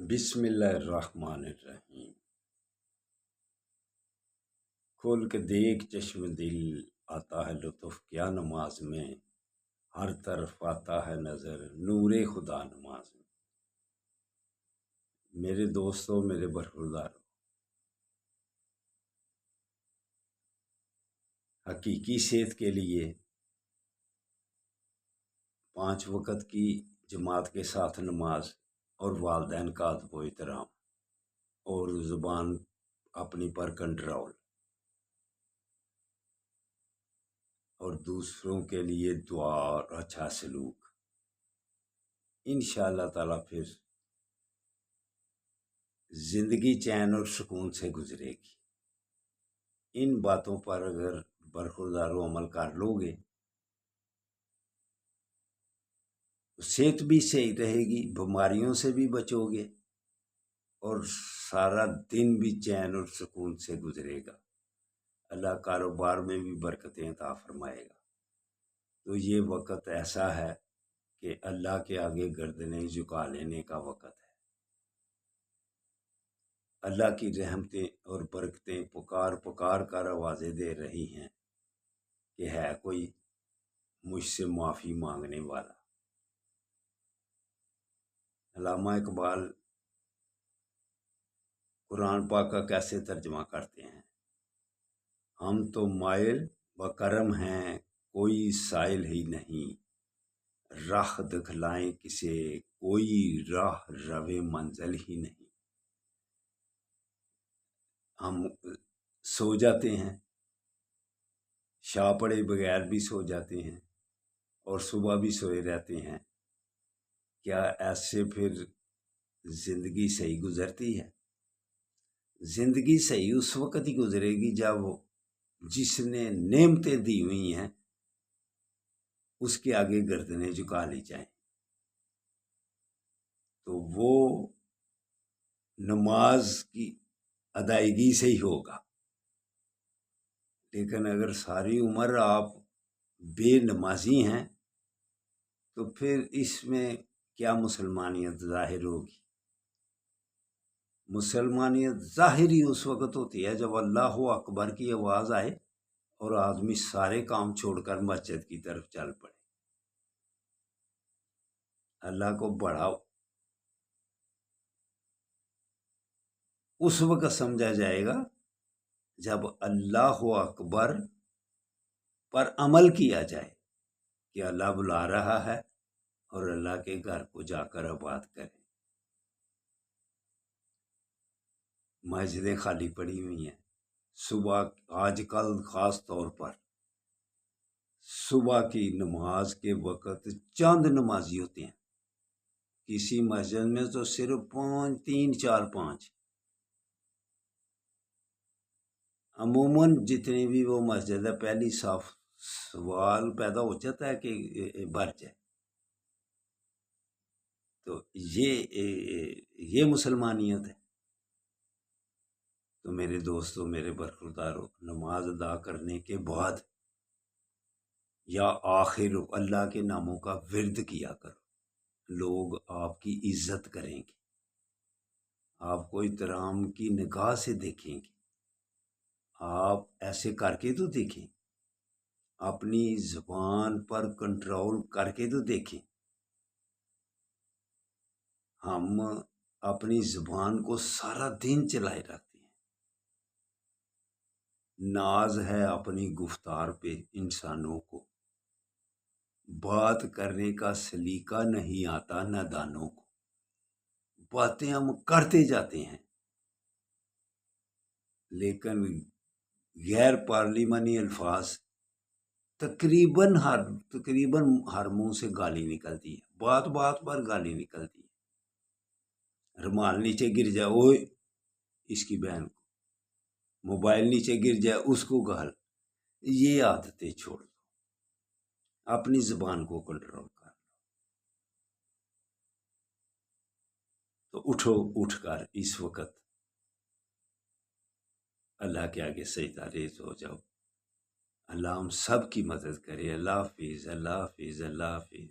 بسم اللہ الرحمن الرحیم۔ کھول کے دیکھ چشم دل، آتا ہے لطف کیا نماز میں، ہر طرف آتا ہے نظر نور خدا نماز میں۔ میرے دوستوں، میرے برخورداروں، حقیقی صحت کے لیے 5 وقت کی جماعت کے ساتھ نماز اور والدین کا ادب و احترام اور زبان اپنی پر کنٹرول اور دوسروں کے لیے دعا اور اچھا سلوک، انشاءاللہ تعالیٰ پھر زندگی چین اور سکون سے گزرے گی۔ ان باتوں پر اگر برخورداروں عمل کر لو گے تو صحت بھی صحیح رہے گی، بیماریوں سے بھی بچو گے اور سارا دن بھی چین اور سکون سے گزرے گا۔ اللہ کاروبار میں بھی برکتیں عطا فرمائے گا۔ تو یہ وقت ایسا ہے کہ اللہ کے آگے گردنیں جھکا لینے کا وقت ہے۔ اللہ کی رحمتیں اور برکتیں پکار پکار کر آوازیں دے رہی ہیں کہ ہے کوئی مجھ سے معافی مانگنے والا۔ علامہ اقبال قرآن پاک کا کیسے ترجمہ کرتے ہیں؟ ہم تو مائل بکرم ہیں، کوئی سائل ہی نہیں، راہ دکھلائیں کسے، کوئی راہ روے منزل ہی نہیں۔ ہم سو جاتے ہیں، شاہ پڑے بغیر بھی سو جاتے ہیں اور صبح بھی سوئے رہتے ہیں۔ کیا ایسے پھر زندگی صحیح گزرتی ہے؟ زندگی صحیح اس وقت ہی گزرے گی جب جس نے نعمتیں دی ہوئی ہیں اس کے آگے گردنیں جھکا لی جائیں، تو وہ نماز کی ادائیگی سے ہی ہوگا۔ لیکن اگر ساری عمر آپ بے نمازی ہیں تو پھر اس میں کیا مسلمانیت ظاہر ہوگی؟ مسلمانیت ظاہری اس وقت ہوتی ہے جب اللہ اکبر کی آواز آئے اور آدمی سارے کام چھوڑ کر مسجد کی طرف چل پڑے۔ اللہ کو بڑا اس وقت سمجھا جائے گا جب اللہ اکبر پر عمل کیا جائے کہ اللہ بلا رہا ہے اور اللہ کے گھر کو جا کر آباد کریں۔ مسجدیں خالی پڑی ہوئی ہیں۔ صبح آج کل خاص طور پر صبح کی نماز کے وقت چند نمازی ہوتے ہیں، کسی مسجد میں تو صرف 3 4 5۔ عموماً جتنی بھی وہ مسجد ہے پہلی صاف سوال پیدا ہو جاتا ہے کہ بھر جائے۔ تو یہ مسلمانیت ہے۔ تو میرے دوستوں، میرے برخورداروں، نماز ادا کرنے کے بعد یا آخر اللہ کے ناموں کا ورد کیا کرو، لوگ آپ کی عزت کریں گے، آپ کو احترام کی نگاہ سے دیکھیں گے۔ آپ ایسے کر کے تو دیکھیں، اپنی زبان پر کنٹرول کر کے تو دیکھیں۔ ہم اپنی زبان کو سارا دن چلائے رکھتے ہیں، ناز ہے اپنی گفتار پہ انسانوں کو، بات کرنے کا سلیقہ نہیں آتا نادانوں کو، باتیں ہم کرتے جاتے ہیں لیکن غیر پارلیمانی الفاظ تقریباً ہر منہ سے گالی نکلتی ہے، بات بات پر گالی نکلتی ہے۔ رومال نیچے گر جائے اوئے اس کی بہن کو، موبائل نیچے گر جائے اس کو گال۔ یہ عادتیں چھوڑ دو، اپنی زبان کو کنٹرول کر لو۔ تو اٹھو، اٹھ کر اس وقت اللہ کے آگے سجدہ ریز ہو جاؤ۔ اللہ ہم سب کی مدد کرے۔ اللہ حافظ، اللہ حافظ، اللہ حافظ۔